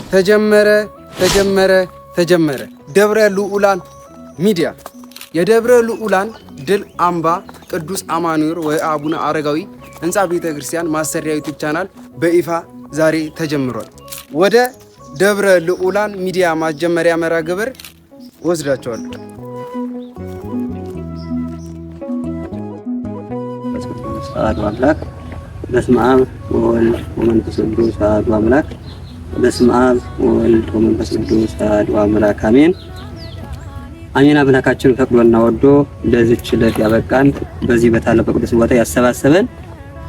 ተጀመረ። ደብረ ልዑላን ሚዲያ የደብረ ልዑላን ድል አምባ ቅዱስ አማኑኤል ወይ አቡነ አረጋዊ ህንፃ ቤተ ክርስቲያን ማሰሪያ ዩቲዩብ ቻናል በይፋ ዛሬ ተጀምሯል። ወደ ደብረ ልዑላን ሚዲያ ማስጀመሪያ መርሃ ግብር ወስዳቸዋለሁ። አሐዱ አምላክ በስመ አብ ወወልድ ወመንፈስ ቅዱስ አሐዱ አምላክ በስመ አብ ወወልድ ወመንፈስ ቅዱስ አሐዱ አምላክ አሜን። አሜን። አምላካችን ፈቅዶና ወዶ ለዚህች ዕለት ያበቃን በዚህ በታላቁ ቅዱስ ቦታ ያሰባሰበን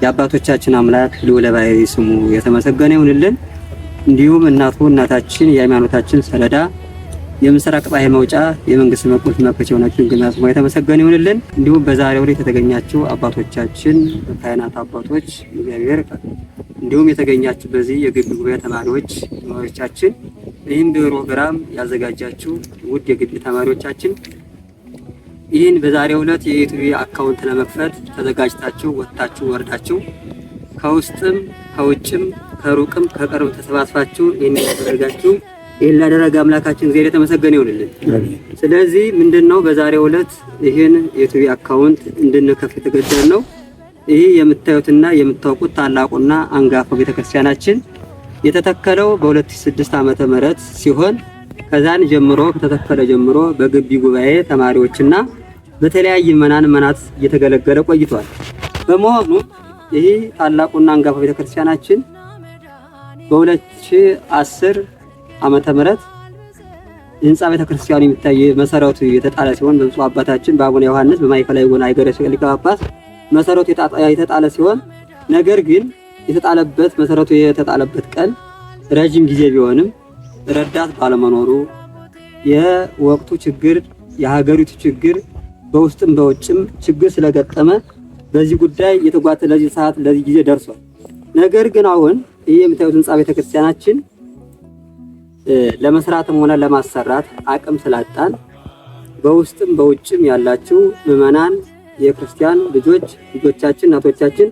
የአባቶቻችን አምላክ ልዑለ ባሕርይ ስሙ የተመሰገነ ይሁንልን። እንዲሁም እናታችን የሃይማኖታችን ሰለዳ የምስራቅ ፀሐይ መውጫ የመንግስት መቁት መከቸ ሆናችሁ እንግዲህ ስሙ የተመሰገነ ይሁንልን። እንዲሁም በዛሬው ዕለት የተገኛችሁ አባቶቻችን ካህናት አባቶች እግዚአብሔር እንዲሁም የተገኛችሁ በዚህ የግቢ ጉባኤ ተማሪዎቻችን ይህን ፕሮግራም ያዘጋጃችሁ ውድ የግቢ ተማሪዎቻችን ይህን በዛሬው ዕለት የዩቲዩብ አካውንት ለመክፈት ተዘጋጅታችሁ ወጣችሁ ወርዳችሁ ከውስጥም ከውጭም ከሩቅም ከቅርብ ተሰባስባችሁ ይህን ያደረጋችሁ ይህን ላደረገ አምላካችን እግዚአብሔር የተመሰገነ ይሁንልን። ስለዚህ ምንድነው በዛሬው ዕለት ይህን የዩቲዩብ አካውንት እንድንከፍት የተገደድነው ይህ የምታዩትና የምታውቁት ታላቁና አንጋፋው ቤተክርስቲያናችን የተተከለው በ2006 ዓመተ ምህረት ሲሆን ከዛን ጀምሮ ከተተከለ ጀምሮ በግቢ ጉባኤ ተማሪዎችና በተለያየ መናት እየተገለገለ ቆይቷል። በመሆኑ ይህ ታላቁና አንጋፋው ቤተክርስቲያናችን በ2010 ዓመተ ምህረት ህንጻ ቤተክርስቲያኑ የሚታይ መሰረቱ የተጣለ ሲሆን በብፁዕ አባታችን በአቡነ ዮሐንስ በማዕከላዊ ጎን ሀገረ ስብከት ሊቀ ጳጳስ መሰረቱ የተጣለ ሲሆን ነገር ግን የተጣለበት መሰረቱ የተጣለበት ቀን ረጅም ጊዜ ቢሆንም ረዳት ባለመኖሩ የወቅቱ ችግር የሀገሪቱ ችግር በውስጥም በውጭም ችግር ስለገጠመ በዚህ ጉዳይ የተጓተ ለዚህ ሰዓት ለዚህ ጊዜ ደርሷል። ነገር ግን አሁን ይሄ የምታዩት ህንጻ ቤተክርስቲያናችን ለመስራትም ሆነ ለማሰራት አቅም ስላጣን በውስጥም በውጭም ያላችሁ ምዕመናን የክርስቲያን ልጆቻችን እናቶቻችን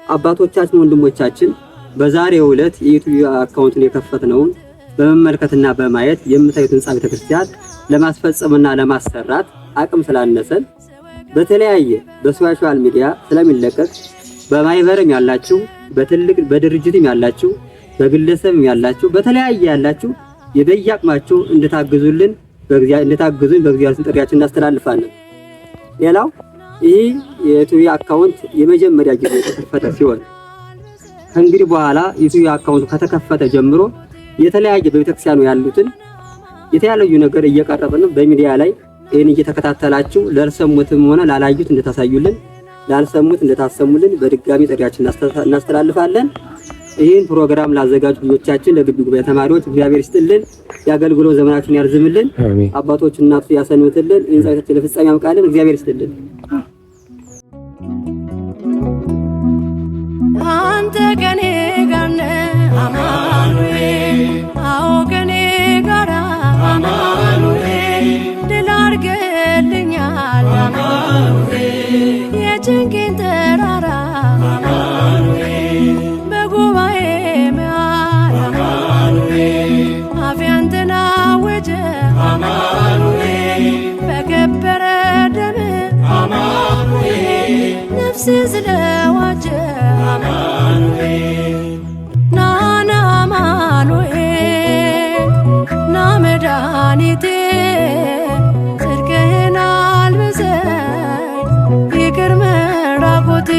አባቶቻችን ወንድሞቻችን በዛሬው ዕለት የዩቲዩብ አካውንቱን የከፈትነውን በመመልከትና በማየት የምታዩት ህንጻ ቤተክርስቲያን ለማስፈጸምና ለማሰራት አቅም ስላነሰን በተለያየ በሶሻል ሚዲያ ስለሚለቀቅ በማይበርም ያላችሁ በድርጅትም ያላችሁ በግለሰብም ያላችሁ በተለያየ ያላችሁ የበያቅማችሁ እንድታግዙን በእግዚአብሔር ጥሪያችን እናስተላልፋለን። ሌላው ይህ የዩቲዩብ አካውንት የመጀመሪያ ጊዜ የተከፈተ ሲሆን ከእንግዲህ በኋላ ዩቲዩብ አካውንቱ ከተከፈተ ጀምሮ የተለያየ በቤተክርስቲያኑ ያሉትን የተለያዩ ነገር እየቀረብን በሚዲያ ላይ ይሄን እየተከታተላችሁ ለሰሙትም ሆነ ላላዩት እንድታሳዩልን ላልሰሙት እንድታሰሙልን በድጋሚ ጥሪያችን እናስተላልፋለን። ይህን ፕሮግራም ላዘጋጁ ልጆቻችን ለግቢ ጉባኤ ተማሪዎች እግዚአብሔር ይስጥልን፣ ያገልግሎ ዘመናችን ያርዝምልን፣ አባቶች እናቶች ያሰንብትልን፣ እንጻይታችን ለፍጻሜ ያብቃልን። እግዚአብሔር ይስጥልን። አንተ ከኔ ጋር ነህ አማኑኤል፣ አዎ ከኔ ጋር አማኑኤል፣ ድል አድርገልኛል አማኑኤል፣ የጭንቄን ተራራ አማኑኤል፣ በጉባኤ መሃል አማኑኤል፣ አፌ አንተን አወጀ አማኑኤል፣ በከበረ ደም አማኑኤል፣ ነፍሴ ስለዋጀ አማኑኤል፣ ናና አማኑኤል ና መድኃኒቴ ጽድቅህን አልብሰኝ ይቅር መራቆቴ